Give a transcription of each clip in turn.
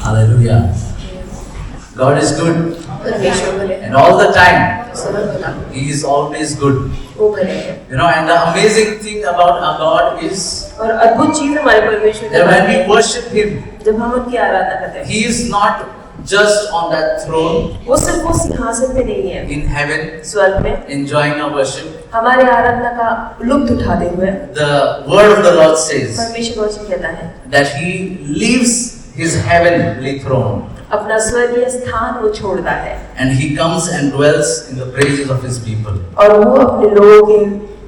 Hallelujah. God is good. And all the time, He is always good. You know, and the amazing thing about our God is और अद्भुत चीज हमारे परमेश्वर that when we worship Him, जब हम उनकी आराधना करते हैं He is not just on that throne वो सिर्फ वो सिंहासन पे नहीं है in heaven, स्वर्ग में enjoying our worship. हमारे आराधना का लुत्फ उठाते हुए The word of the Lord says परमेश्वर वचन कहता है that He leaves His heavenly throne अपना स्वर्गीय स्थान वो छोड़ता है and He comes and dwells in the praises of His people. और वो अपने लोगों के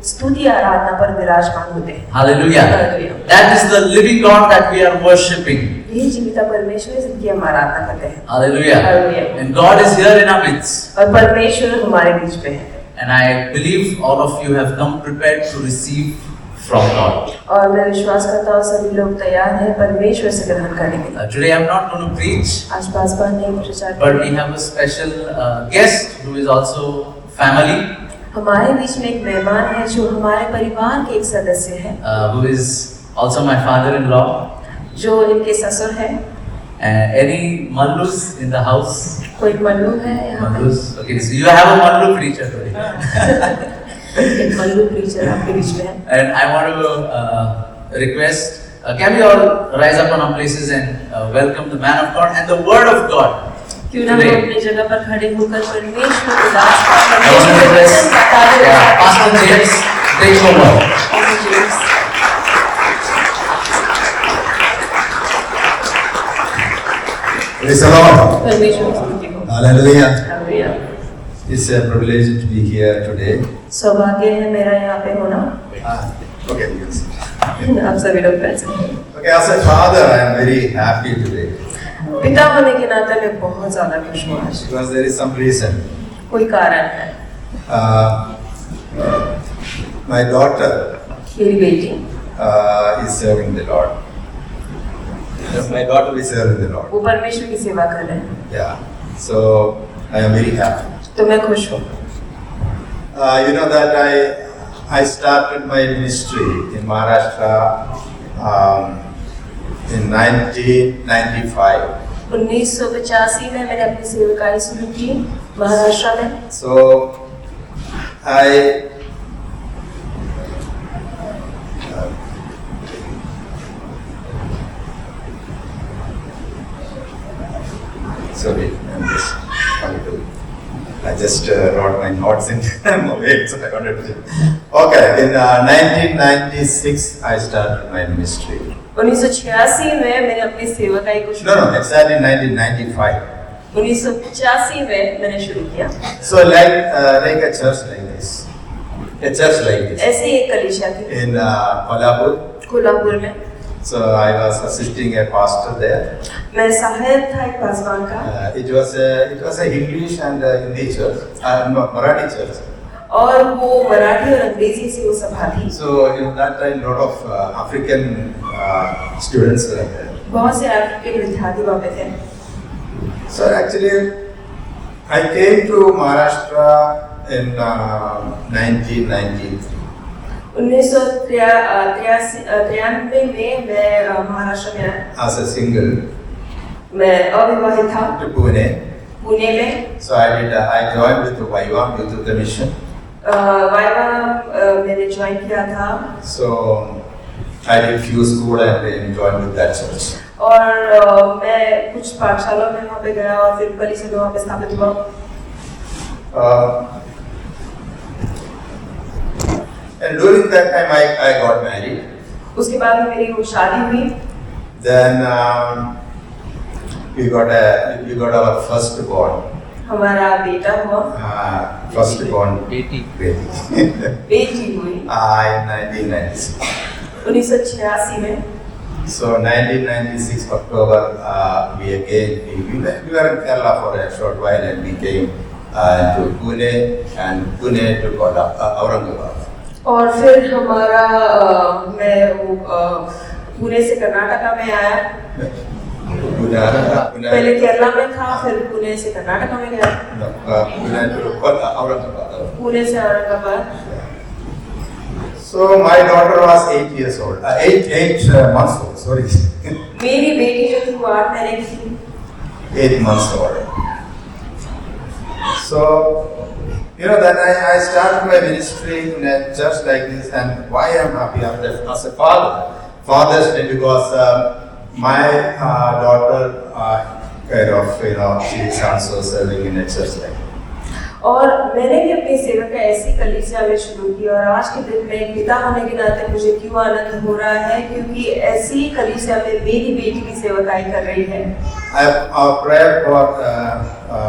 स्तुति आराधना पर विराजमान होते हैं Hallelujah. Hallelujah. That is the living God that we are worshipping. ये जीविता परमेश्वर है जिनकी हम आराधना करते हैं Hallelujah. Hallelujah. And God is here in our midst. और परमेश्वर हमारे बीच में है And I believe all of you have come prepared to receive from God. और मैं विश्वास करता हूँ सभी लोग तैयार हैं परमेश्वर से ग्रहण करने के लिए Today I'm not going to preach, आज पासवान नहीं प्रचार but we करेंगे have a special guest who is also family, हमारे बीच में एक मेहमान है जो हमारे परिवार के एक सदस्य है who is also my father-in-law. जो इनके ससुर है Any Mallus in the house? कोई मल्लू है यहाँ पे Mallus? Okay, so you have a Mallu preacher today. एक मल्लू प्रीचर आपके बीच में है And I want to request, can we all rise up on our places and welcome the man of God and the word of God क्यों ना हम today. अपनी जगह पर खड़े होकर परमेश्वर को दास का I want to परमेश्वर के request वचन बताते हुए Pastor James, take over. Pastor James. Praise the Lord. परमेश्वर की स्तुति हो Hallelujah. Hallelujah It's a privilege to be here today. सौभाग्य है मेरा यहाँ पे होना Okay, you can sit. आप सभी लोग बैठ सकते हैं Okay, as a father, I am very happy today पिता होने के नाते मैं बहुत ज्यादा खुश हूँ आज because there is some reason. कोई कारण है My daughter मेरी बेटी is serving the Lord. Yes, my daughter is serving the Lord. वो परमेश्वर की सेवा कर रहे हैं Yeah. So I am very happy. तो मैं खुश हूँ You know that I started my ministry in Maharashtra in 1995. 1985 में मैंने अपनी सेवकाई शुरू की महाराष्ट्र में So I sorry, I just wrote my notes in mobile, so I wanted to. Okay, in 1996 I started my ministry. 1986 में मैंने अपनी सेवकाई को No, no, exactly 1995. 1985 में मैंने शुरू किया So like a church like this, a church like this ऐसे ही एक कलीसिया थी in Kolhapur. कोल्हापुर में So I was assisting a pastor there. मैं सहायक था एक पासवान का It was a English and Hindi church, no, Marathi church. और वो मराठी और अंग्रेजी से वो सभा थी So in that time, lot of African students were there. बहुत से अफ्रीकन विद्यार्थी वहाँ पे थे So actually, I came to Maharashtra in 1993. 1993 में मैं महाराष्ट्र में आया As a single मैं अविवाहित था to Pune. पुणे में So I joined with the Vaiva Youth of the Mission. Viva मैंने ज्वाइन किया था So I did few school and then joined with that church. और मैं कुछ पाठशाला में वहाँ पे गया और फिर कलीसिया में वहाँ पे स्थापित हुआ And during that time I got married. उसके बाद में मेरी वो शादी हुई Then we got our first born. हमारा बेटा हुआ First born Beti. बेटी हुई in 1996. 1986 में So 1996 October we were in Kerala for a short while and we came to Pune and Pune to Aurangabad. और फिर हमारा मैं वो पुणे से कर्नाटका में आया पहले केरला में था फिर पुणे से कर्नाटका में गया पुणे से Aurangabad So my daughter was 8 years old, 8 months old. Sorry. मेरी बेटी जो थी वो 8 महीने की थी 8 months old. So, then I started my ministry in a church like this, and why I'm happy as a father. Father's Day, because my daughter she is also serving in a church like that. और मैंने भी अपनी सेवा का ऐसी कलीसिया में शुरू की, और आज के दिन में एक पिता होने के नाते मुझे क्यों आनंद हो रहा है, क्योंकि ऐसी कलीसिया में मेरी बेटी भी सेवकाई कर रही है। I have prayer for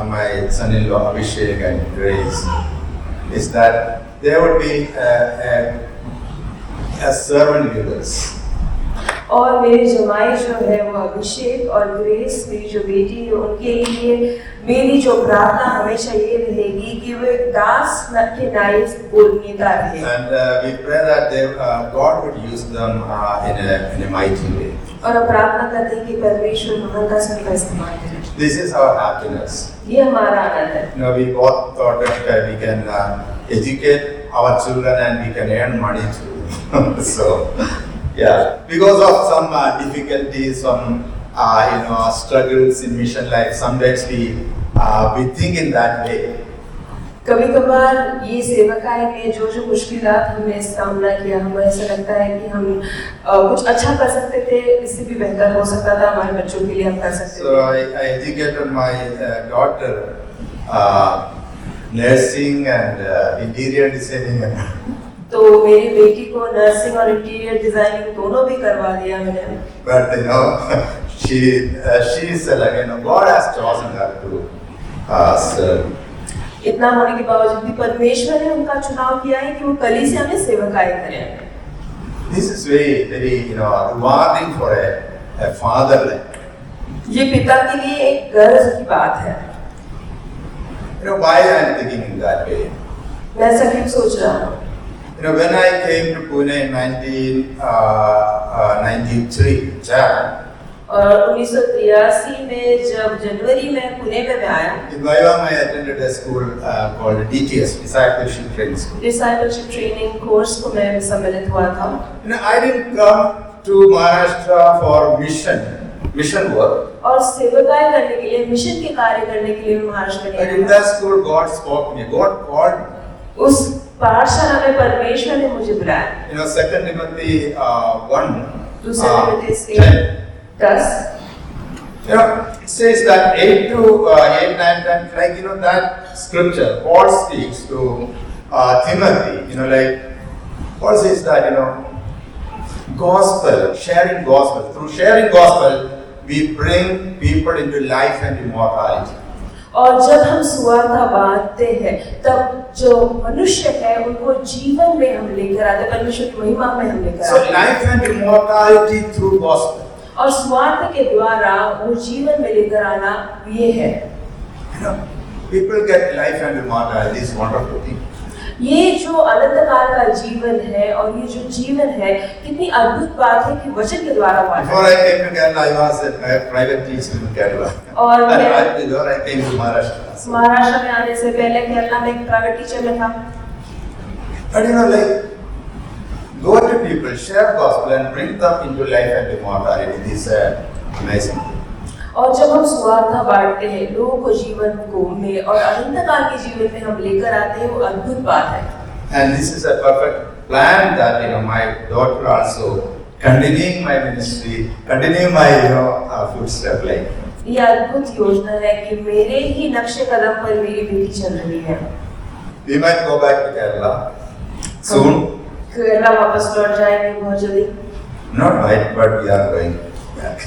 my son-in-law Abhishek and Grace is that there would be a servant leaders. और मेरे जमाई जो है वो अभिषेक और ग्रेस, मेरी जो बेटी है, उनके लिए मेरी जो प्रार्थना हमेशा ये रहेगी कि वे दास के नायक नेता रहे। And we pray that God would use them in a mighty way. और अब प्रार्थना करते हैं कि परमेश्वर महानता से उनका इस्तेमाल करे। This is our happiness. ये हमारा आनंद है। We both thought that we can educate our children and we can earn money too. So, yeah, because of some difficulties, some struggles in mission life, sometimes we think in that way. कभी कभार ये सेवकाई में जो मुश्किलात हमने सामना किया, हमें ऐसा लगता है कि हम कुछ अच्छा कर सकते थे, इससे भी बेहतर हो सकता था, हमारे बच्चों के लिए हम कर सकते थे। So I educated my daughter nursing and interior designing. तो मेरी बेटी को नर्सिंग और इंटीरियर डिजाइनिंग दोनों भी करवा दिया मैंने। But she's God has chosen her to serve. इतना होने के बावजूद भी परमेश्वर ने उनका चुनाव किया है कि वो कलीसिया में सेवकाई करें। This is very rewarding for a father. ये पिता के लिए एक गर्व की बात है। Why I am thinking in that way? मैं ऐसा क्यों सोच रहा हूँ? When I came to Pune in 1993, Jan. और 1983 में जब जनवरी में पुणे में आया, In Vaivam I attended a school called DTS, Discipleship Training School. Discipleship training course को मैं सम्मिलित हुआ था। I didn't come to Maharashtra for mission work. और सेवकाई करने के लिए, मिशन के कार्य करने के लिए महाराष्ट्र में But in that school, God spoke to me. God called me. उस पाठशाला में परमेश्वर ने मुझे बुलाया। 2 Timothy 1. दूसरे Timothy 10 it says that 8 to 8, 9, 10, that scripture, Paul speaks to Timothy, Paul says that, gospel, sharing gospel. Through sharing gospel, we bring people into life and immortality. और जब हम सुवार्ता बांटते हैं, तब जो मनुष्य है उनको जीवन में हम लेकर आते हैं, परमेश्वर की महिमा में हम लेकर आते हैं। So life and immortality through gospel. और स्वार्थ के द्वारा वो जीवन में लेकर आना ये है। People get life and immortality is wonderful thing. ये जो अनंत काल का जीवन है और ये जो जीवन है, कितनी अद्भुत बात है कि वचन के द्वारा हुआ है। Before I came to Kerala, I was a private teacher in Kerala. और before I came to Maharashtra. Maharashtra में आने से पहले केरला में एक प्राइवेट टीचर में था। But go to people, share gospel and bring them into life and immortality. This is amazing. और जब हम सुवार्ता बांटते हैं, लोगों को जीवन को में और अनंत काल के जीवन में हम लेकर आते हैं, वो अद्भुत बात है। And this is a perfect plan that my daughter also continuing my ministry, continuing my footstep like. ये अद्भुत योजना है कि मेरे ही नक्शे कदम पर मेरी बेटी चल रही है। We might go back to Kerala soon. Kerala वापस लौट जाएंगे बहुत जल्दी। Not might, but we are going back.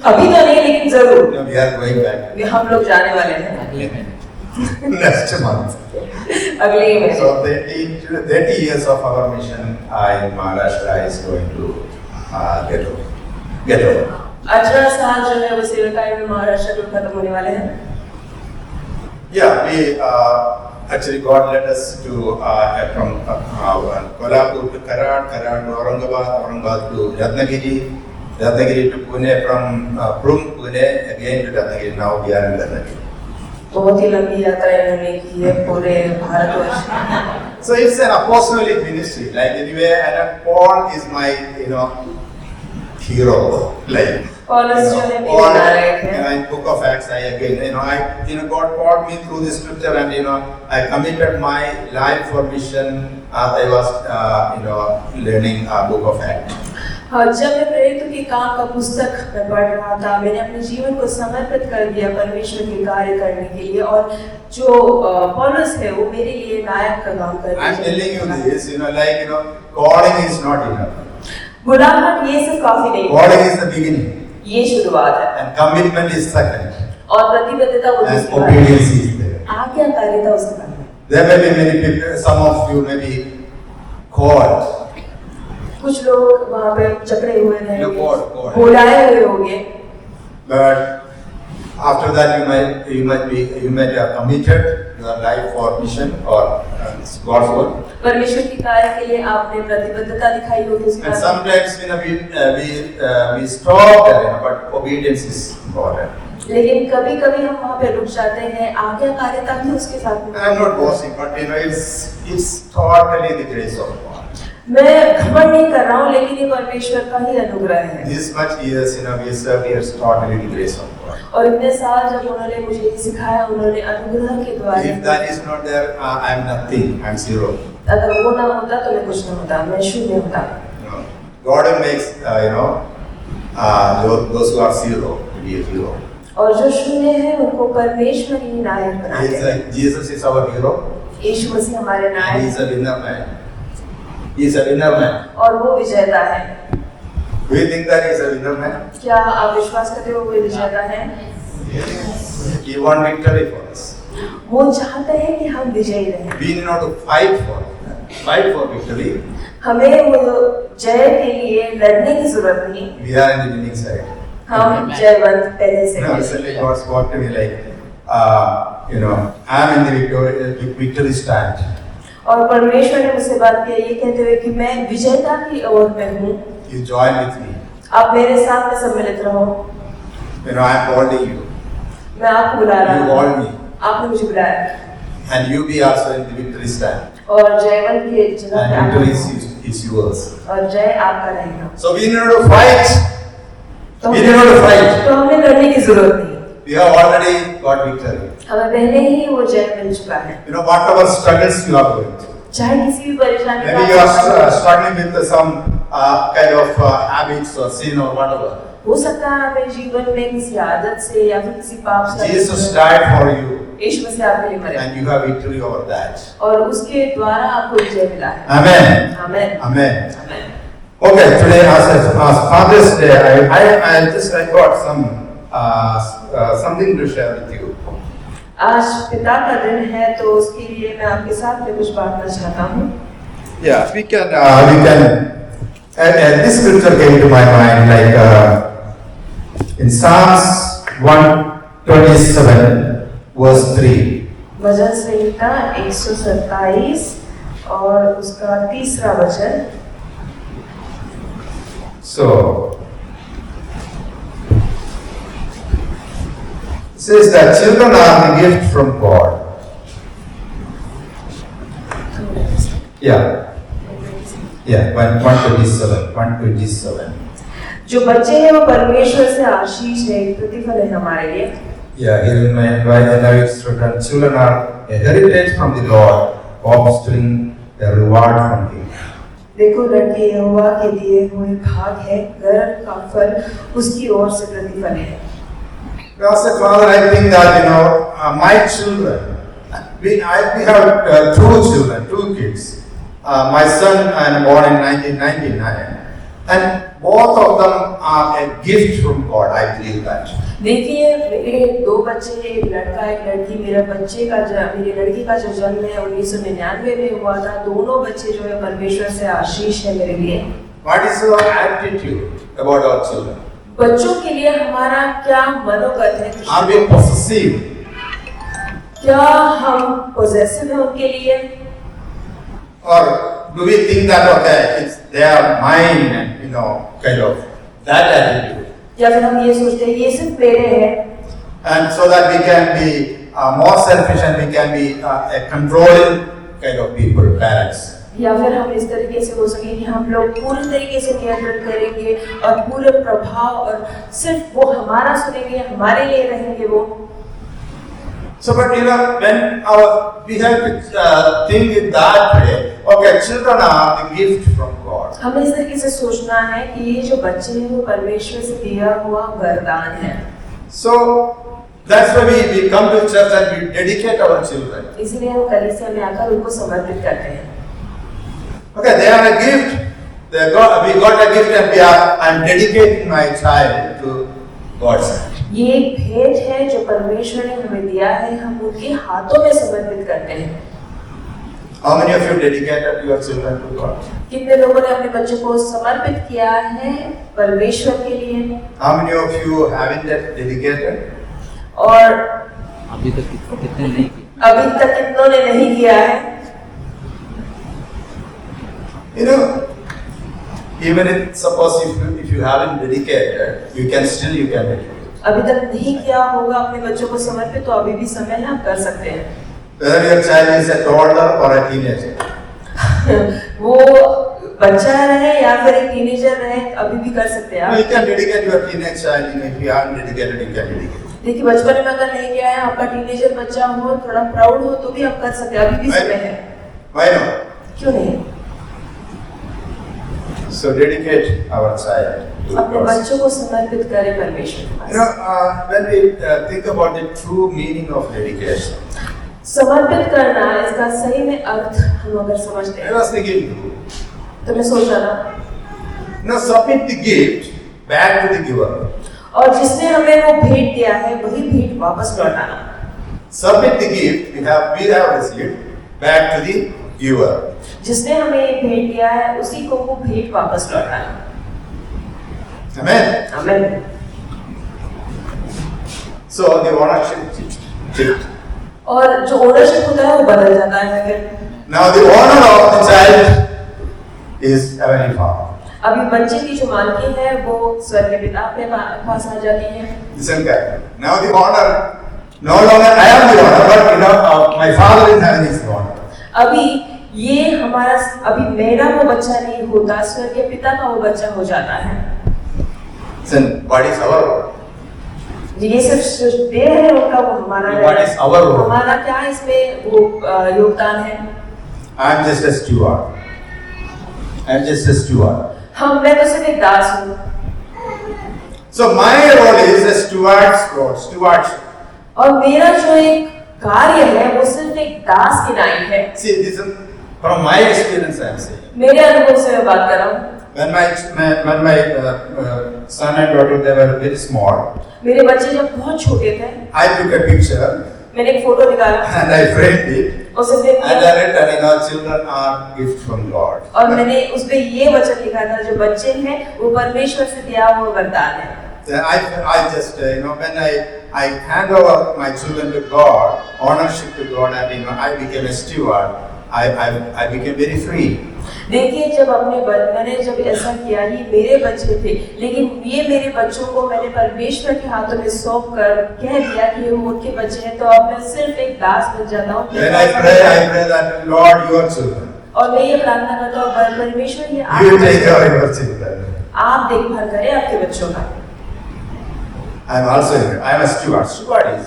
अभी तो नहीं, लेकिन जरूर। No, we are going back. हम लोग जाने वाले हैं अगले महीने। Next month. अगले ही महीने। So 30 years of our mission in Maharashtra is going to get over. 18 साल जो है वो सेवकाई में महाराष्ट्र में खत्म होने वाले हैं। Yeah, we actually God led us to from Kolhapur to Karad, Karad to Aurangabad to Ratnagiri to Pune, from Pune again to Ratnagiri. Now we are in Ratnagiri. बहुत ही लंबी यात्रा इन्होंने की है पूरे Bharatvarsh. So it's an apostolic ministry. Like anyway, and Paul is my hero, like. पौलुस जो है मेरे नायक है। In Book of Acts, God called me through this scripture, and I committed my life for mission as I was, learning Book of Acts. हाँ, जब मैं प्रेरितों के काम का पुस्तक में पढ़ रहा था, मैंने अपने जीवन को समर्पित कर दिया परमेश्वर के कार्य करने के लिए, और जो पौलुस है वो मेरे लिए नायक का काम कर रहा है। I'm telling you this, calling is not enough. बुलाहट ये सब काफी नहीं है। Calling is the beginning. ये शुरुआत है। And commitment is second. और प्रतिबद्धता वो And दूसरी बात obedience is there. है। आज्ञाकारिता उसके बाद है। There may be many people, some of you may be called. कुछ लोग वहाँ पे जकड़े हुए You रहेंगे, called. बुलाए हुए होंगे, But after that you might have committed your life for mission or God's work. परमेश्वर के कार्य के लिए आपने प्रतिबद्धता दिखाई होगी उसके And बाद। sometimes we stop there, but obedience is important. लेकिन कभी-कभी हम वहाँ पे रुक जाते हैं, आज्ञाकारिता भी उसके साथ में। I'm not boasting, but it's totally the grace of God. मैं घमंड नहीं कर रहा हूँ, लेकिन ये परमेश्वर का ही अनुग्रह है। This much years, we served here, it's totally the grace of God. और इतने साल जब उन्होंने मुझे ये सिखाया, उन्होंने अनुग्रह के द्वारा। If that is not there, I'm nothing. I'm zero. अगर वो ना होता तो मैं कुछ नहीं होता, मैं शून्य होता। God makes those who are zero to be a hero. और जो शून्य है उनको परमेश्वर ही नायक बनाते हैं। Jesus is our hero. यीशु मसीह हमारे And Nayak he is a winner man. He is a winner man. और वो विजेता है। Do you think that he is a winner man? क्या आप विश्वास करते हो वो विजेता है? He won victory for us. वो चाहते हैं कि हम विजयी रहें। We need not to fight for victory. हमें वो जय के लिए लड़ने की जरूरत नहीं। We are in the winning side. हम जयवंत पहले से हैं। Recently God spoke to me like, I'm in the victory stand. और परमेश्वर ने मुझसे बात की ये कहते हुए कि मैं विजेता की ओर में हूँ। You join with me. आप मेरे साथ में सम्मिलित रहो। I'm calling you. मैं आपको बुला रहा You हूँ। called me. आपने मुझे बुलाया। And you be also in the victory stand. और जयवंत के जगह पे And आप victory is yours. और जय आपका रहेगा। So we need not to fight. तो We need not to fight. तो हमें लड़ने की जरूरत नहीं। We have already got victory. हमें पहले ही वो जय मिल चुका है। Whatever struggles you are going through. चाहे किसी भी परेशानी का Maybe you are struggling with some kind of habits or sin or whatever. हो सकता है अपने जीवन में किसी आदत से या फिर किसी पाप से Jesus died for you. यीशु मसीह आपके लिए मरे And you have victory over that. और उसके द्वारा आपको विजय मिला है। Amen. Amen. Amen. Amen. Okay, today as Father's Day, I got something to share with you. आज पिता का दिन है तो उसके लिए मैं आपके साथ में कुछ बांटना चाहता हूँ। Yeah, we can. And this scripture came to my mind, like in Psalms 127, verse 3. भजन संहिता 127 और उसका 3रा वचन। So, it says that children are the gift from God. Yeah. 127. जो बच्चे हैं वो परमेश्वर से आशीष है, एक प्रतिफल है हमारे लिए। Yeah, here in my NIV it's written, children are a heritage from the Lord, offspring a reward from Him. देखो लड़के यहोवा के दिए हुए भाग है, गर्भ का फल उसकी ओर से प्रतिफल है। As a father, I think that my children, we have two children, two kids. My son and born in 1999, and both of them are a gift from God. I believe that. देखिए मेरे 2 बच्चे, एक लड़का एक लड़की। मेरी लड़की का जो जन्म है 1999 में हुआ था। दोनों बच्चे जो है परमेश्वर से आशीष है मेरे लिए। What is your attitude about our children? बच्चों के लिए हमारा क्या मनोगत है? Are we possessive? क्या हम possessive हैं उनके लिए? Or do we think that they are mine and kind of that attitude? या फिर हम ये सोचते हैं ये सिर्फ मेरे हैं। And so that we can be more selfish and we can be a controlling kind of people, parents. या फिर हम इस तरीके से हो सके कि हम लोग पूरी तरीके से नियंत्रण करेंगे और पूरे प्रभाव और सिर्फ वो हमारा सुनेंगे, हमारे लिए रहेंगे वो। So, but you know, when we have to think in that way, okay, children are the gift from God. हमें इस तरीके से सोचना है कि ये जो बच्चे हैं वो परमेश्वर से दिया हुआ वरदान है। So, that's why we come to church and we dedicate our children. इसलिए हम कलीसिया में आकर उनको समर्पित करते हैं। Okay, they are a gift. We got a gift and I'm dedicating my child to God's hand. ये एक भेंट है जो परमेश्वर ने हमें दिया है, हम उनके हाथों में समर्पित करते हैं। How many of you dedicated your children to God? कितने लोगों ने अपने बच्चों को समर्पित किया है परमेश्वर के लिए? How many of you haven't dedicated? और अभी तक कितने नहीं किए? अभी तक कितनों ने नहीं किया है? You know, even if suppose if you haven't dedicated, you can dedicate. अभी तक नहीं किया होगा अपने बच्चों को समर्पित, तो अभी भी समय है, आप कर सकते हैं। Whether your child is a toddler or a teenager. वो बच्चा रहे या फिर एक टीनेजर रहे, अभी भी कर सकते हैं You आप। can dedicate your teenage child. If you haven't dedicated, you can dedicate. देखिए बचपन में अगर नहीं किया है, आपका टीनेजर बच्चा हो, थोड़ा प्राउड हो, तो भी आप कर सकते हैं, अभी भी समय है। Why not? क्यों नहीं? So dedicate our child to अपने God. बच्चों को समर्पित करें परमेश्वर के You know, pass. when we think about the true meaning of dedication, समर्पित करना, इसका सही में अर्थ हम अगर समझते I हैं, was thinking, तो मैं सोच रहा था, submit the gift back to the giver. और जिसने हमें वो भेंट दिया है, वही भेंट वापस लौटाना। Submit the gift we have received back to the giver. जिसने हमें ये भेंट दिया है, उसी को वो भेंट वापस लौटाना। Amen. आमीन। So the ownership shift. और जो ओनरशिप होता है वो बदल जाता है फिर। Now the owner of the child is Heavenly Father. अभी बच्चे की जो मालकी है वो स्वर्ग के पिता के पास आ जाती है। Listen carefully. Now the owner, no longer I am the owner, but you know my Father in heaven is the owner. अभी ये हमारा, अभी मेरा वो बच्चा नहीं होता, स्वर्ग के पिता का वो बच्चा हो जाता है। Listen, what is our role? ये सिर्फ देह है उनका, वो हमारा What is our role? हमारा क्या इसमें वो योगदान है? I am just a steward. I am just a steward. मैं तो सिर्फ एक दास हूँ। So my role is a steward's role, stewardship. और मेरा जो एक कार्य है वो सिर्फ एक दास की नाई है। See, this is from my experience I am saying. मेरे अनुभव से मैं बात कर रहा हूँ। When my son and daughter they were very small, मेरे बच्चे जब बहुत छोटे थे, I took a picture मैंने एक फोटो निकाला and I framed it और उसे फ्रेम and किया I written, you know, children are gift from God. और मैंने उसपे ये वचन लिखा था, जो बच्चे हैं वो परमेश्वर से दिया हुआ वरदान है। Then I just you know, when I hand over my children to God, ownership to God, and you know I became a steward. I became very free. देखिए जब मैंने जब ऐसा किया, ये मेरे बच्चे थे, लेकिन ये मेरे बच्चों को मैंने परमेश्वर के हाथों में सौंप कर कह दिया कि वो उनके बच्चे हैं, तो अब मैं सिर्फ एक दास बन जाता हूँ। When I pray that Lord, your children. और मैं ये प्रार्थना करता हूँ परमेश्वर ये You take care of your children. आप देखभाल करें आपके बच्चों का। I am a steward. Steward is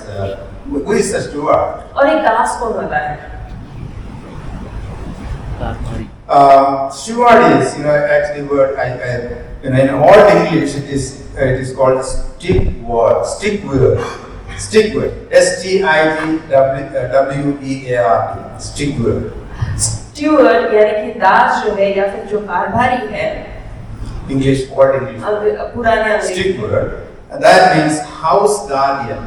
who is a steward? और एक दास कौन होता है? Steward is, you know, actually word you know, in old English it is called stick word. STIGWEARD. Stick word. Steward यानी कि दास जो है या फिर जो कारभारी है, English word English. पुराने Stick word. And that means house guardian.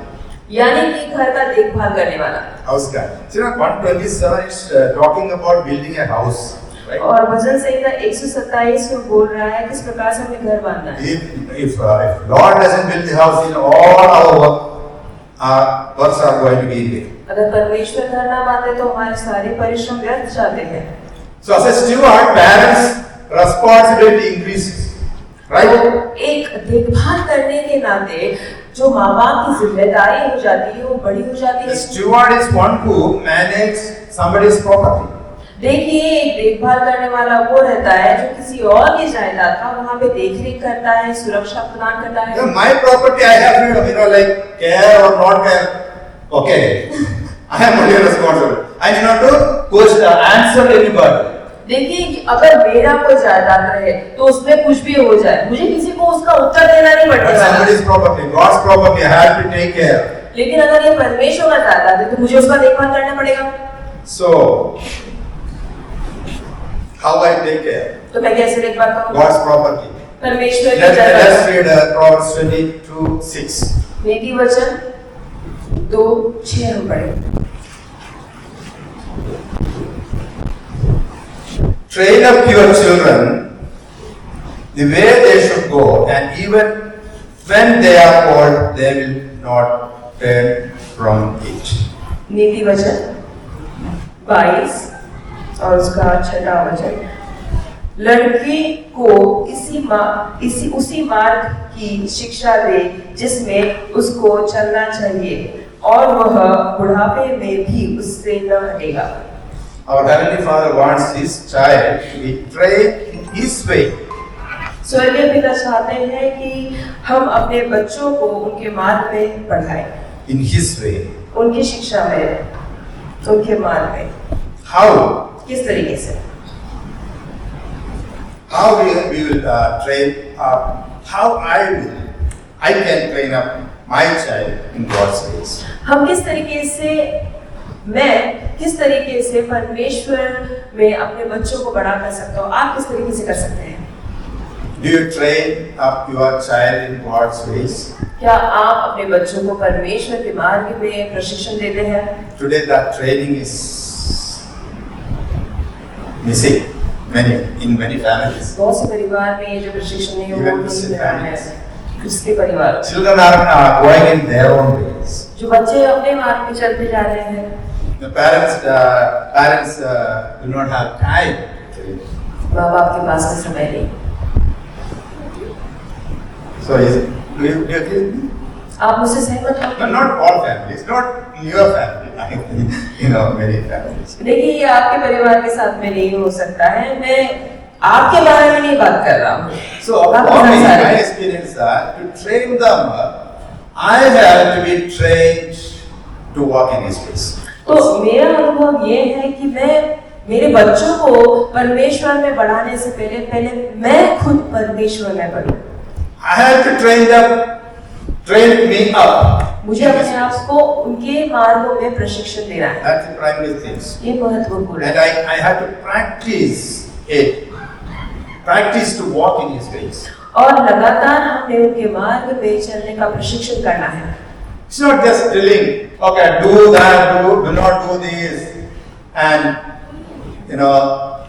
यानी कि घर का देखभाल करने वाला। House guardian. So, you know, 127 is talking about building a house. Right? और भजन संहिता 127 में बोल रहा है किस प्रकार से हमें घर बांधना है। If Lord doesn't build the house, in all our works are going to be in vain. अगर परमेश्वर घर ना बांधे तो हमारे सारे परिश्रम व्यर्थ जाते हैं। So as a steward, parents' responsibility increases. Right? तो एक देखभाल करने के नाते जो माँ बाप की जिम्मेदारी हो जाती है वो बड़ी हो जाती The है। steward is one who manages somebody's property. देखिए एक देखभाल करने वाला वो रहता है जो किसी और की जायदाद का वहाँ पे देखरेख करता है, सुरक्षा प्रदान करता है। You know, my property, I have freedom, you know, like care or not care. Okay, I am only responsible. I do not to answer anybody. देखिए कि अगर मेरा कोई जायदाद रहे तो उसमें कुछ भी हो जाए, मुझे किसी को उसका उत्तर देना नहीं But पड़ेगा। somebody's property, God's property, I have to take care. लेकिन अगर ये परमेश्वर का जायदाद है तो मुझे उसका देखभाल करना पड़ेगा। So, how I take care? तो मैं कैसे देखभाल करूँ? God's property. परमेश्वर की Let's जायदाद। read Proverbs 22:6. नीति वचन 2:6 हम पढ़ेंगे। Train up your children the way they should go, and even when they are old, they will not turn from it. नीति वचन 22 और उसका 6वां वचन। लड़के को उसी मार्ग की शिक्षा दे जिसमें उसको चलना चाहिए और वह बुढ़ापे में भी उससे न हटेगा। Our Heavenly Father wants His child to be trained in His way. स्वर्गीय पिता चाहते हैं कि हम अपने बच्चों को उनके मार्ग में बढ़ाएं, In His way. उनकी शिक्षा में, उनके मार्ग में। How? किस तरीके से? How we will train up? How I can train up my child in God's ways. हम किस तरीके से, मैं किस तरीके से परमेश्वर में अपने बच्चों को बड़ा कर सकता हूँ? आप किस तरीके से कर सकते हैं? Do you train up your child in God's ways? क्या आप अपने बच्चों को परमेश्वर के मार्ग में प्रशिक्षण देते हैं? Today that training is missing in many families. बहुत से परिवार में ये जो प्रशिक्षण है वो Even नहीं Christian मिल रहा है। families. क्रिस्ती परिवार, Children are going in their own ways. जो बच्चे अपने मार्ग में चलते जा रहे हैं, The parents do not have time. माँ बाप के पास में समय नहीं। So do you agree with me? आप मुझसे सहमत No, हो? not all families, not your family. Many families. देखिए ये आपके परिवार के साथ में नहीं हो सकता है, मैं आपके बारे में नहीं बात कर रहा हूँ। So for me, I experienced that to train them up, I have to be trained to walk in His ways. तो मेरा अनुभव ये है कि मैं मेरे बच्चों को परमेश्वर में बढ़ाने से पहले मैं खुद परमेश्वर में बढ़ूं। I have to train me up. मुझे अपने आप को उनके मार्गों में प्रशिक्षण देना है। That's the primary things. ये महत्वपूर्ण And है। I have to practice it. Practice to walk in His ways. और लगातार हमने उनके मार्ग में चलने का प्रशिक्षण करना है। It's not just telling, okay, do that, do not do this, and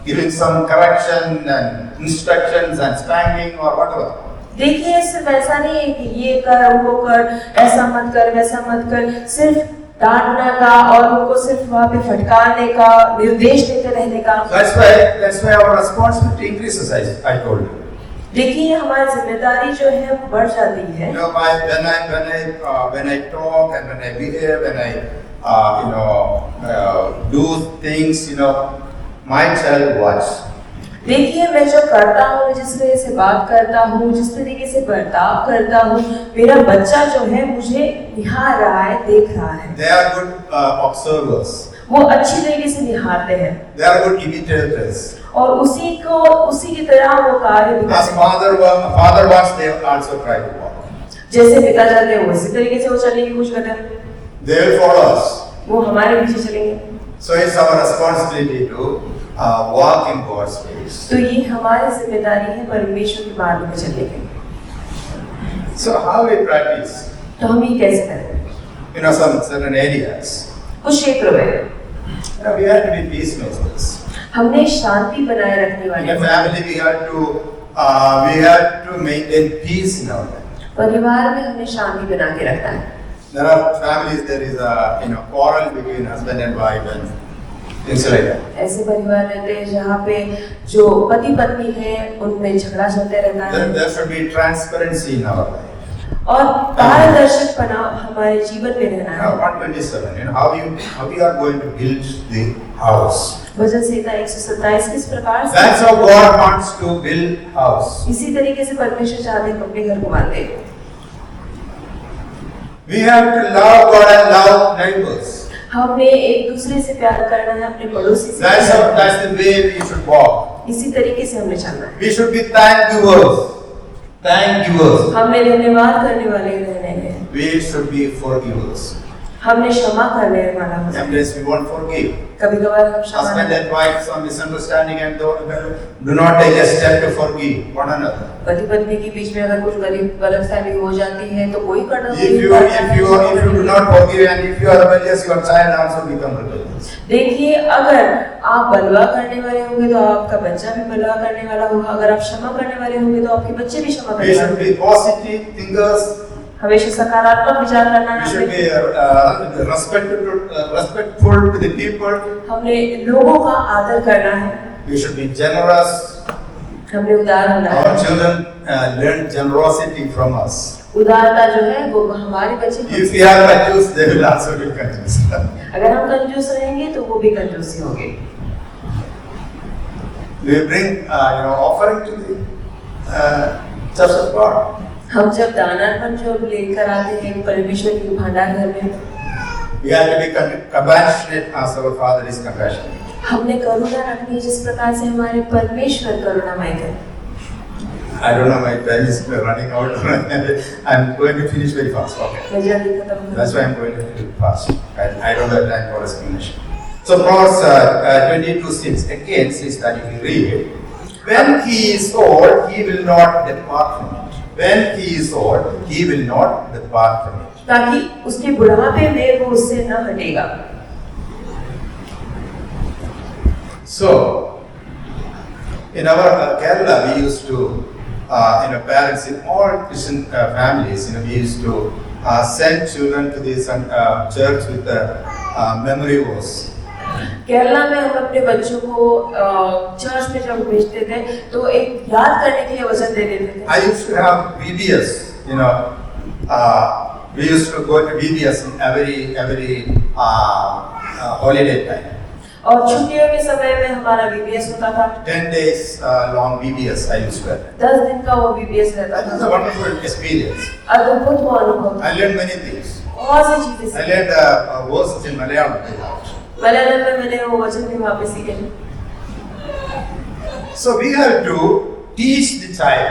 giving some correction and instructions and spanking or whatever. देखिए सिर्फ ऐसा नहीं है कि ये कर वो कर, ऐसा मत कर वैसा मत कर, सिर्फ डांटने का और उनको सिर्फ वहाँ पे फटकारने का, निर्देश देते रहने का। That's why our responsibility increases. I told you. देखिए हमारी जिम्मेदारी जो है वो बढ़ जाती है। When I talk and when I behave, when I do things, my child watch. देखिए मैं जो करता हूँ, जिस तरह से बात करता हूँ, जिस तरीके से बर्ताव करता हूँ, मेरा बच्चा जो है मुझे निहार रहा है, देख रहा है। They are good observers. वो अच्छी तरीके से निहारते हैं। They are good imitators. और उसी की तरह वो कार्य भी As करते हैं। father wants, they also try to walk. जैसे पिता चाहते हैं उसी तरीके से वो चलने की कोशिश करते हैं। They will follow us. वो हमारे पीछे चलेंगे। So it's our responsibility to walk in God's ways. तो ये हमारी जिम्मेदारी है परमेश्वर के मार्ग में चलने की। So how we practice? तो हम ये कैसे करें? Some certain areas. कुछ क्षेत्रों में We have to be peacemakers. हमने शांति बनाए रखने In वाले a family, we have to maintain peace in our life. परिवार में हमें शांति बना के रखना है। There are families, there is a quarrel between husband and wife and things like that. ऐसे परिवार रहते हैं जहाँ पे जो पति पत्नी है उनमें झगड़ा चलते रहता है। There should be transparency in our life. और पारदर्शकपना हमारे जीवन में रहना है। 127. How you are going to build the house. भजन संहिता 127 किस प्रकार से That's how God wants to build house. इसी तरीके से परमेश्वर चाहते हैं कि अपने घर को बांधे। We have to love God and love neighbors. हमने एक दूसरे से प्यार करना है, अपने पड़ोसी से That's प्यार करना the way we should walk. है। इसी तरीके से हमने चलना है। We should be thank givers. Thank givers. हमने धन्यवाद करने वाले रहने हैं। We should be forgivers. हमने क्षमा करने वाला होना है। Sometimes we won't forgive. कभी कभार हम क्षमा Husband नहीं and wife, some misunderstanding and do not take a step to forgive one another. पति पत्नी के बीच में अगर कुछ गलतफहमी हो जाती है तो कोई कदम If you do not forgive and if you are rebellious, your child also become rebellious. देखिए, अगर आप बलवा करने वाले होंगे तो आपका बच्चा भी बलवा करने वाला होगा। अगर आप क्षमा करने वाले होंगे तो आपके बच्चे भी क्षमा We करने वाले should होंगे। be positive thinkers. हमेशा सकारात्मक विचार करना We है। should be respectful to the people. हमने लोगों का आदर करना है। We should be generous. हमने उदार होना Our है। children learn generosity from us. उदारता जो है वो हमारे बच्चे If we are confused, they will also be confused. अगर हम कंजूस रहेंगे तो वो भी कंजूसी होंगे। We bring offering to the church of God. हम जब दानार्पण जो लेकर आते हैं परमेश्वर के भंडार घर में, We have to be compassionate as our Father is compassionate. हमने करुणा रखनी है जिस प्रकार से हमारे परमेश्वर करुणामय है। I don't know, my time is running out. I'm going to finish very fast. Okay. मैं जल्दी खत्म करूँ। That's why I'm going to do it fast. I don't have time for explanation. So Proverbs 22:6 again says that if you read, when he is old, he will not depart from it. When he is old, he will not depart from it. ताकि उसके बुढ़ापे में वो उससे न हटेगा। So, in our Kerala, we used to, parents in all Christian families, we used to send children to this church with a memory verse. Kerala में हम अपने बच्चों को चर्च में जब भेजते थे तो एक याद करने के लिए वचन दे देते थे। I used to have VBS, we used to go to VBS in every holiday time. और छुट्टियों के समय में हमारा बीबीएस होता था। 10 days long VBS I used to attend. 10 दिन का वो बीबीएस रहता That was था। a wonderful experience. अद्भुत वो अनुभव था। I learned many things. बहुत सी चीजें I सीखी। learned verses in Malayalam. Malayalam में मैंने वो वचन भी वहाँ पे सीखे। So we have to teach the child.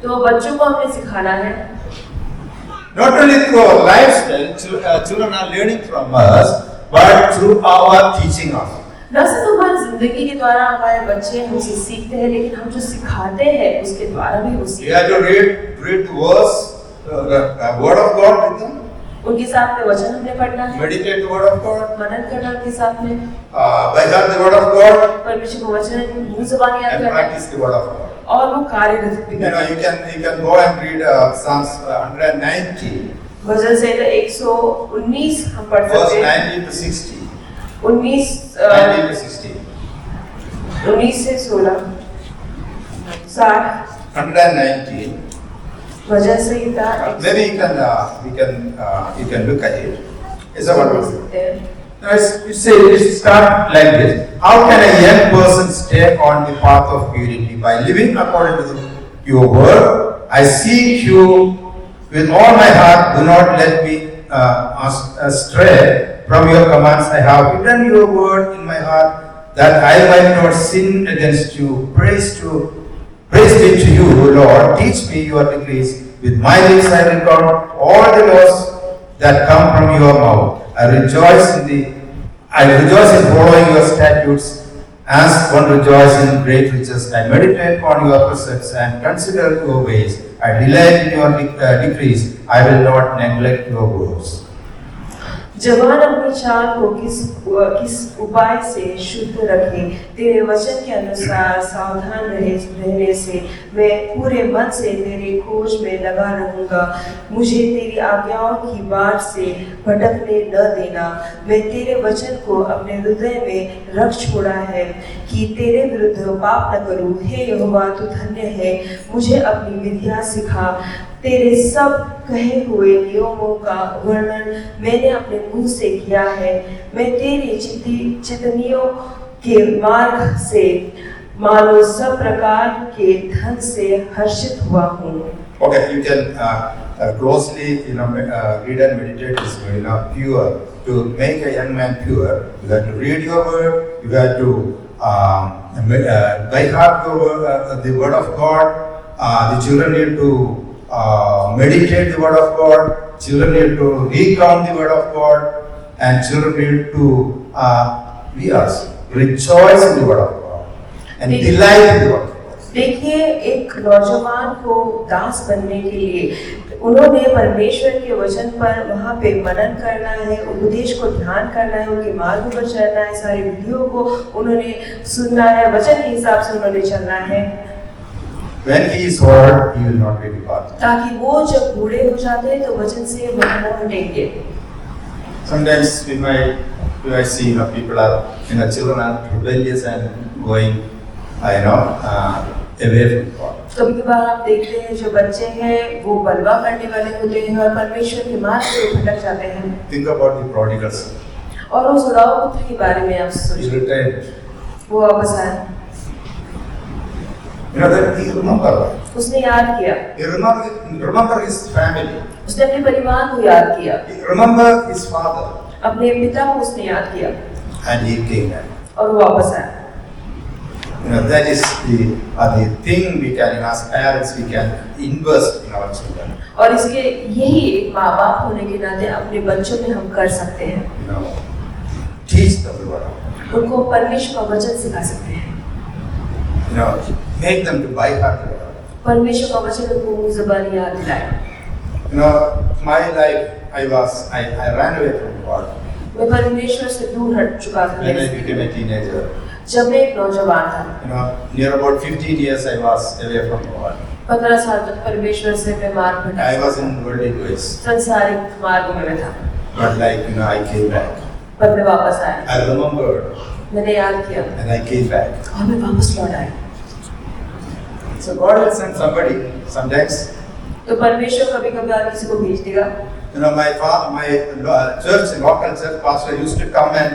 तो बच्चों को हमने सिखाना है। Not only through our lifestyle, children are learning from us, but through our teaching us. न सिर्फ हमारी जिंदगी के द्वारा हमारे बच्चे हमसे सीखते हैं, लेकिन हम जो सिखाते हैं उसके द्वारा भी वो We सीखते have to read the verse, the word of God with them. उनके साथ में वचन हमने पढ़ना है, Meditate the word of God. मनन करना उनके साथ में, By heart the word of God परमेश्वर को वचन मुंह जुबानी याद and करना practice the word of God. और वो कार्य भी करना। You can go and read Psalms 190, भजन संहिता 119 हम पढ़ verse सकते हैं। 19 to 60. 19 19 to 60. 19 से 16 60 119. भजन संहिता Maybe you can look at it. It's a wonderful. It start like this. How can a young person stay on the path of purity? By living according to your word. I seek you with all my heart. Do not let me astray from your commands. I have hidden your word in my heart that I might not sin against you. Praise be to you, O Lord. Teach me your decrees. With my lips I record all the laws that come from your mouth. I rejoice in following your statutes as one rejoices in great riches. I meditate on your precepts and consider your ways. I delight in your decrees. I will not neglect your words. जवान अपनी चाल को किस उपाय से शुद्ध रखे, तेरे वचन के अनुसार सावधान रहने से मैं पूरे मन से तेरे खोज में लगा रहूंगा। मुझे तेरी आज्ञाओं की बाट से भटकने न देना। मैं तेरे वचन को अपने हृदय में रख छोड़ा है कि तेरे विरुद्ध पाप न करूं। हे यहोवा, तू धन्य है, मुझे अपनी विधियां सिखा। तेरे सब कहे हुए नियमों का वर्णन मैंने अपने मुंह से किया है। मैं तेरी चितनियों के मार्ग से मानो सब प्रकार के धन से हर्षित हुआ हूँ। Okay, you can closely, read and meditate this word, pure. To make a young man pure, you have to read your word, you have to by heart the word of God. The children need to meditate the word of God. Children need to recount the word of God, and children need to we also rejoice in the word of God and delight in the word of God. देखिए, एक नौजवान को दास बनने के लिए उन्होंने परमेश्वर के वचन पर वहाँ पे मनन करना है, उपदेश को ध्यान करना है, उनके मार्ग पर चलना है, सारी विधियों को उन्होंने सुनना है, वचन के हिसाब से उन्होंने चलना है। When he is old, he will not be departed. ताकि वो जब बूढ़े हो जाते हैं तो वचन से वो हटेंगे। Sometimes we might see people are, children are rebellious and going, away from God. कभी-कभार आप देखते हैं जो बच्चे हैं वो बलवा करने वाले होते हैं और परमेश्वर के मार्ग से भटक जाते हैं। Think about the prodigal son. और उस उदाऊ पुत्र के बारे में आप He सोचिए। returned. वो वापस आया। That he remembered. उसने याद किया। He remember his family. उसने अपने परिवार को याद किया। He remember his father. अपने पिता को उसने याद किया। And he came back. और वो वापस आया। That is the thing we can, as parents, we can invest in our children. और इसके यही एक माँ बाप होने के नाते अपने बच्चों में हम कर सकते हैं। Teach them the word of God. उनको परमेश्वर का वचन सिखा सकते हैं। Make them to by heart the word of God. परमेश्वर का वचन उनको मुंह ज़बानी याद दिलाए। My life, I ran away from God. मैं परमेश्वर से दूर हट चुका था। When I became a teenager, जब मैं एक नौजवान था, near about 15 years I was away from God. 15 साल तक परमेश्वर से मैं मार्ग भटका। I was in worldly ways. संसारिक मार्ग में मैं था। But I came back. पर मैं वापस आया। I remembered मैंने याद किया। and I came back. और मैं वापस लौट आया। So God will send somebody sometimes. तो परमेश्वर कभी-कभार किसी को भेज देगा। My church, local church pastor used to come and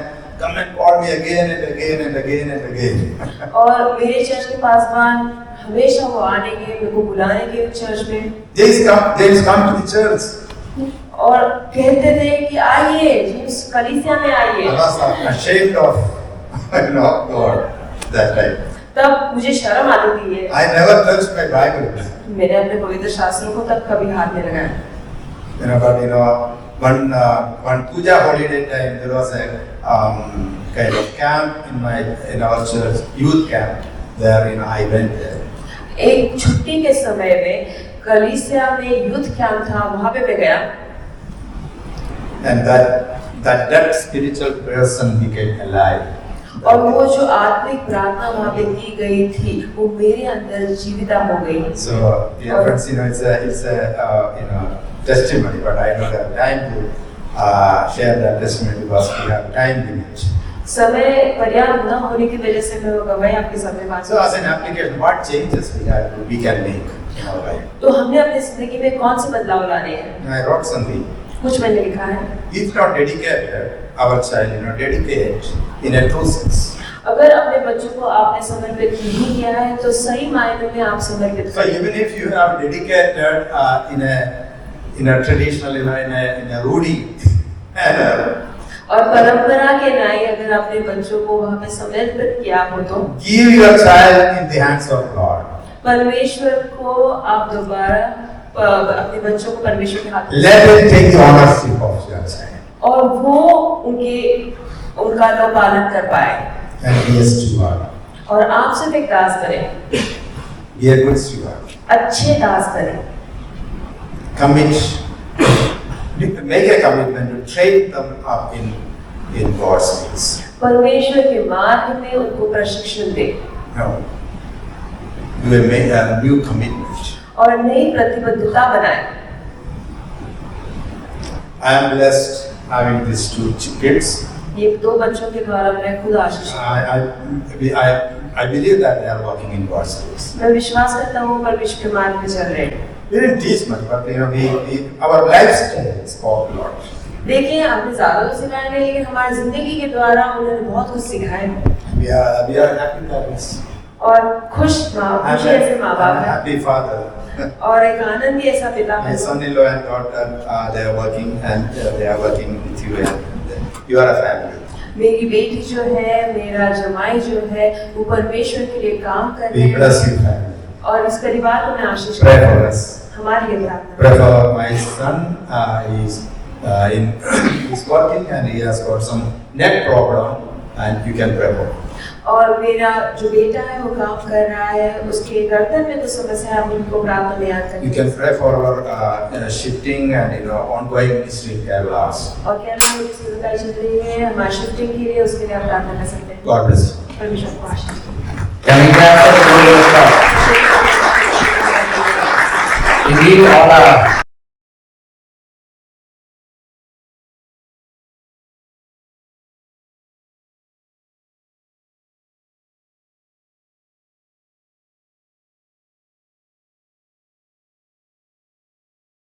call me again and again and again and again. और मेरे चर्च के पासवान हमेशा वो आनेंगे, मेरे को बुलाएंगे चर्च में। They will come to the church. और कहते थे कि आइए, जिस कलीसिया में आइए। I was ashamed of, God that time. तब मुझे शर्म आती थी। I never touched my Bible. मैंने अपने पवित्र शास्त्रों को तब कभी हाथ नहीं लगाया। But one puja holiday time, there was a kind of camp in our church, youth camp. There, I went there. एक छुट्टी के समय में कलीसिया में यूथ कैंप था, वहाँ पे मैं गया। And that spiritual person became alive. और वो जो आत्मिक प्रार्थना वहाँ पे की गई थी, वो मेरे अंदर जीविता हो गई। So, dear friends, it's a testimony, but I don't have time to share that testimony because we have time limit. समय पर्याप्त न होने की वजह से मैं वो गवाही आपके सामने बात। So, as an application, what changes we can make in our life? तो हमने अपनी जिंदगी में कौन से बदलाव लाने हैं? I wrote something. कुछ मैंने लिखा है। If not dedicated, our child, dedicate in a true sense. अगर अपने बच्चों को आपने समर्पित नहीं किया है, तो सही मायने में आप समर्पित So करें। even if you have dedicated in a traditional, in a Rudy manner, और परंपरा के नाई अगर आपने बच्चों को वहाँ पे समर्पित किया हो तो give your child in the hands of God. परमेश्वर को आप दोबारा अपने बच्चों को परमेश्वर के हाथ में Let him take the ownership of your child. और वो उनका तो पालन कर पाए। And be a steward. और आप सिर्फ एक दास करें। Be a good steward. अच्छे दास करें। Make a commitment to train them up in God's ways. परमेश्वर के मार्ग में उनको प्रशिक्षण दे। No. You will make a new commitment. और नई प्रतिबद्धता बनाए। I am blessed having these two kids. ये दो बच्चों के द्वारा मैं खुद आशीष। I believe that they are walking in God's ways. मैं विश्वास करता हूँ परमेश्वर के मार्ग में चल रहे हैं। We didn't teach much, but our lifestyle spoke a lot. देखिए आपने ज़्यादा तो सिखाया नहीं, लेकिन हमारी जिंदगी के द्वारा उन्होंने बहुत कुछ सिखाया We are happy parents. और खुश खुशी ऐसे माँ I'm बाप a हैं happy father. और एक आनंदी ऐसा पिता My है। son-in-law and daughter, they are working and they are working with you and you are a family. मेरी बेटी जो है, मेरा जमाई जो है, वो परमेश्वर के लिए काम कर रहे We bless हैं you family. और इस परिवार को मैं आशीष Pray करती for हूँ। us. हमारे लिए प्रार्थना Pray for my son. He's working and he has got some neck problem and you can pray for him. और मेरा जो बेटा है वो काम कर रहा है, उसके गर्दन में कुछ समस्या है, आप उनको प्रार्थना में याद You करें। can pray for our shifting and ongoing ministry in Kerala. और केरला में जिसकी बताई चल रही है हमारी शिफ्टिंग के लिए, उसके लिए आप प्रार्थना कर सकते हैं। God bless you. परमेश्वर को आशीष दें। Can we clap for the glory of God? Indeed, all are